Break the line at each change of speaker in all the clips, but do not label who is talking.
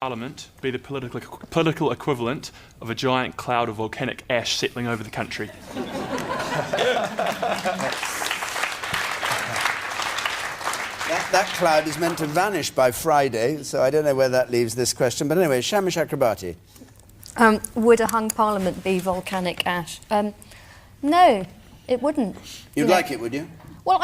Parliament be the political equivalent of a giant cloud of volcanic ash settling over the country?
That cloud is meant to vanish by Friday, so I don't know where that leaves this question. But anyway, Shamish Chakrabarti.
Would a hung parliament be volcanic ash? No, it wouldn't.
You'd like it, would you?
Well,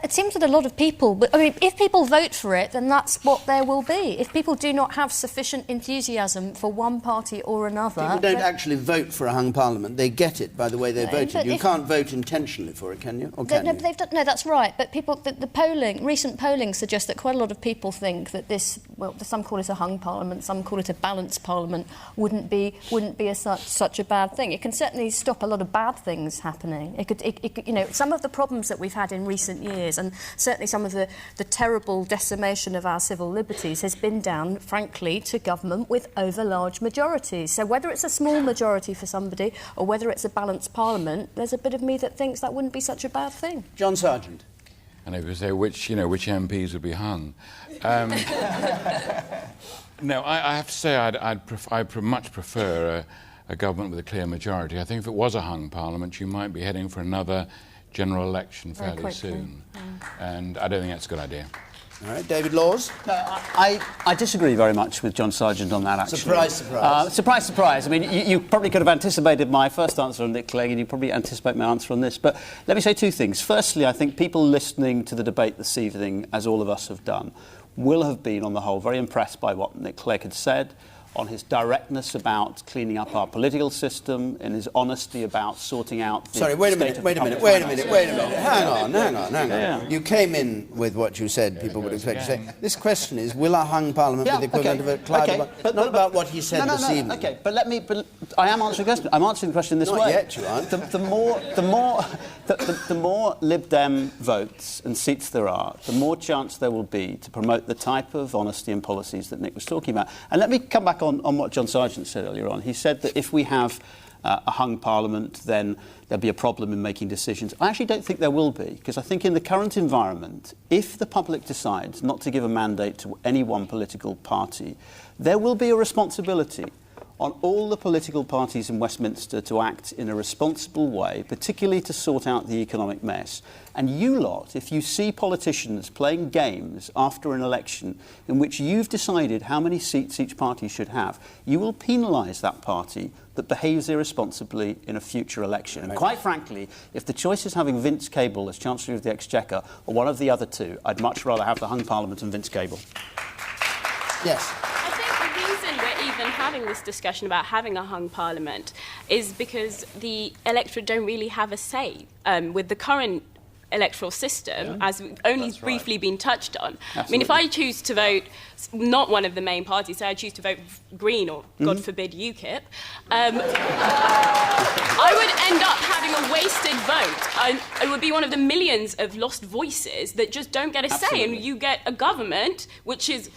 it seems that a lot of people... But, I mean, if people vote for it, then that's what there will be. If people do not have sufficient enthusiasm for one party or another...
People don't actually vote for a hung parliament. They get it by the way they voted. You can't vote intentionally for it, can you? Or can you?
No, that's right. But people, the polling, recent polling suggests that quite a lot of people think that this, well, some call it a hung parliament, some call it a balanced parliament, wouldn't be such a bad thing. It can certainly stop a lot of bad things happening. It could, you know, some of the problems that we've had in recent years, and certainly some of the terrible decimation of our civil liberties, has been down, frankly, to government with over-large majorities. So whether it's a small majority for somebody or whether it's a balanced parliament, there's a bit of me that thinks that wouldn't be such a bad thing.
John Sargent.
And if you say which MPs would be hung. No, I have to say I'd much prefer a government with a clear majority. I think if it was a hung parliament, you might be heading for another general election fairly soon. And I don't think that's a good idea.
All right, David Laws.
No, I disagree very much with John Sargent on that, actually.
Surprise, surprise.
Surprise, surprise. I mean, you probably could have anticipated my first answer on Nick Clegg, and you probably anticipate my answer on this. But let me say two things. Firstly, I think people listening to the debate this evening, as all of us have done, will have been, on the whole, very impressed by what Nick Clegg had said, on his directness about cleaning up our political system, and his honesty about sorting out the
Sorry, wait a minute. Hang on.
Yeah.
You came in with what you said people would expect to say. This question is, will a hung parliament be the equivalent of a cloud
but
not about what he said this evening.
Okay, but I am answering the question. I'm answering the question this way.
Not yet, you aren't.
The more Lib Dem votes and seats there are, the more chance there will be to promote the type of honesty and policies that Nick was talking about. And let me come back on what John Sargent said earlier on. He said that if we have a hung parliament, then there'll be a problem in making decisions. I actually don't think there will be, because I think in the current environment, if the public decides not to give a mandate to any one political party, there will be a responsibility on all the political parties in Westminster to act in a responsible way, particularly to sort out the economic mess. And you lot, if you see politicians playing games after an election in which you've decided how many seats each party should have, you will penalise that party that behaves irresponsibly in a future election. And quite frankly, if the choice is having Vince Cable as Chancellor of the Exchequer or one of the other two, I'd much rather have the hung parliament than Vince Cable.
Yes.
Having this discussion about having a hung parliament is because the electorate don't really have a say with the current electoral system, as we've only briefly been touched on. Absolutely. I mean, if I choose to vote not one of the main parties, say I choose to vote Green or, God forbid, UKIP, I would end up having a wasted vote. It would be one of the millions of lost voices that just don't get a say, and you get a government which is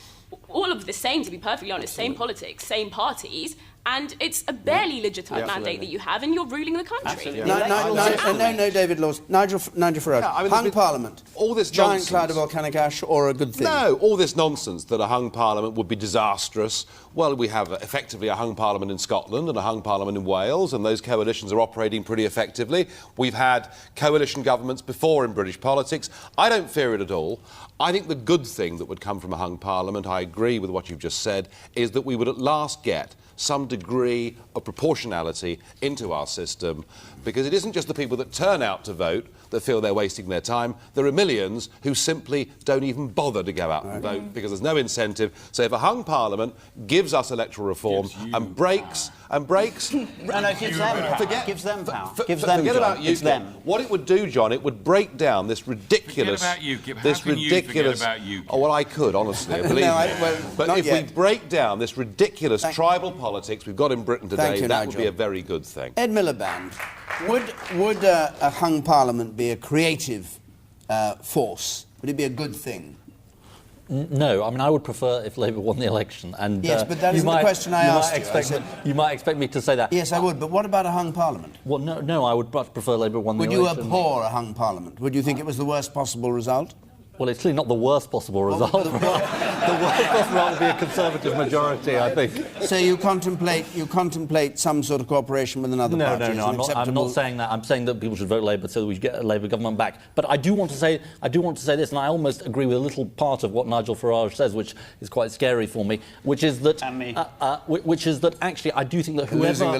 all of the same, to be perfectly honest, same politics, same parties, and it's a barely legitimate mandate that you have, and you're ruling the country.
No, David Laws. Nigel Farage. Hung parliament.
All this
giant
nonsense.
Cloud of volcanic ash, or a good thing?
No, all this nonsense that a hung parliament would be disastrous. Well, we have effectively a hung parliament in Scotland and a hung parliament in Wales, and those coalitions are operating pretty effectively. We've had coalition governments before in British politics. I don't fear it at all. I think the good thing that would come from a hung parliament, I agree with what you've just said, is that we would at last get some degree of proportionality into our system, because it isn't just the people that turn out to vote that feel they're wasting their time. There are millions who simply don't even bother to go out and vote because there's no incentive. So if a hung parliament gives us electoral reform and breaks...
Gives them power.
Forget about you. What it would do, John, it would break down this ridiculous...
Forget about UKIP. How can you forget about UKIP?
Oh, well, I could, honestly, believe me. But if we break down this ridiculous tribal politics we've got in Britain today, that would be a very good thing.
Ed Miliband, would a hung parliament be a creative force? Would it be a good thing?
No, I mean, I would prefer if Labour won the election. And,
yes, but that isn't the question I asked you.
You might expect me to say that.
Yes, I would, but what about a hung parliament?
Well, no, I would much prefer Labour won the election.
Would you abhor a hung parliament? Would you think it was the worst possible result?
Well, it's clearly not the worst possible result. The worst possible result would be a Conservative majority, I think.
So you contemplate some sort of cooperation with another party?
No. I'm not saying that. I'm saying that people should vote Labour so that we get a Labour government back. But I do want to say this, and I almost agree with a little part of what Nigel Farage says, which is quite scary for me, which is that actually I do think that whoever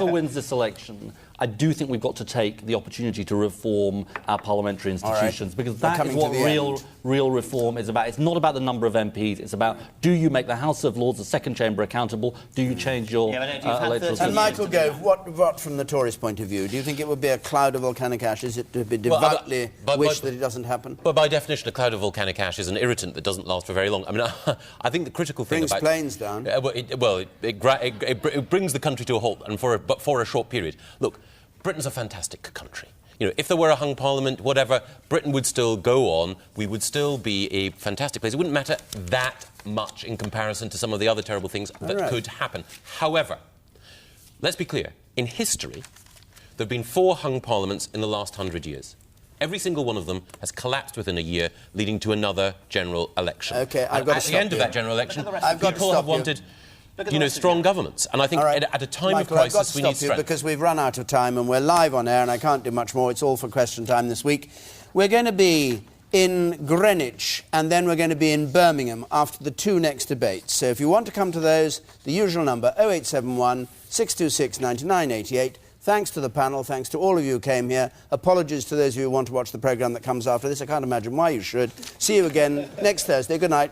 wins this election, I do think we've got to take the opportunity to reform our parliamentary institutions, because that is what real reform is about. It's not about the number of MPs. It's about, do you make the House of Lords, the second chamber, accountable? Do you change your electoral system?
And Michael Gove, what from the Tories' point of view? Do you think it would be a cloud of volcanic ash? Is it to be devoutly wish that it doesn't happen?
But by definition, a cloud of volcanic ash is an irritant that doesn't last for very long. I mean, I think the critical thing
brings planes down.
It brings the country to a halt, and for a short period. Look, Britain's a fantastic country. You know, if there were a hung parliament, whatever, Britain would still go on. We would still be a fantastic place. It wouldn't matter that much in comparison to some of the other terrible things that could happen. However, let's be clear. In history, there have been 4 hung parliaments in the last 100 years. Every single one of them has collapsed within a year, leading to another general election.
OK, I've got to stop you.
At the end of that general election, people have wanted... strong governments. And I think at a time of crisis, we need strength.
Because we've run out of time and we're live on air and I can't do much more. It's all for question time this week. We're going to be in Greenwich and then we're going to be in Birmingham after the 2 next debates. So if you want to come to those, the usual number, 0871 626 9988. Thanks to the panel, thanks to all of you who came here. Apologies to those of you who want to watch the programme that comes after this. I can't imagine why you should. See you again next Thursday. Good night.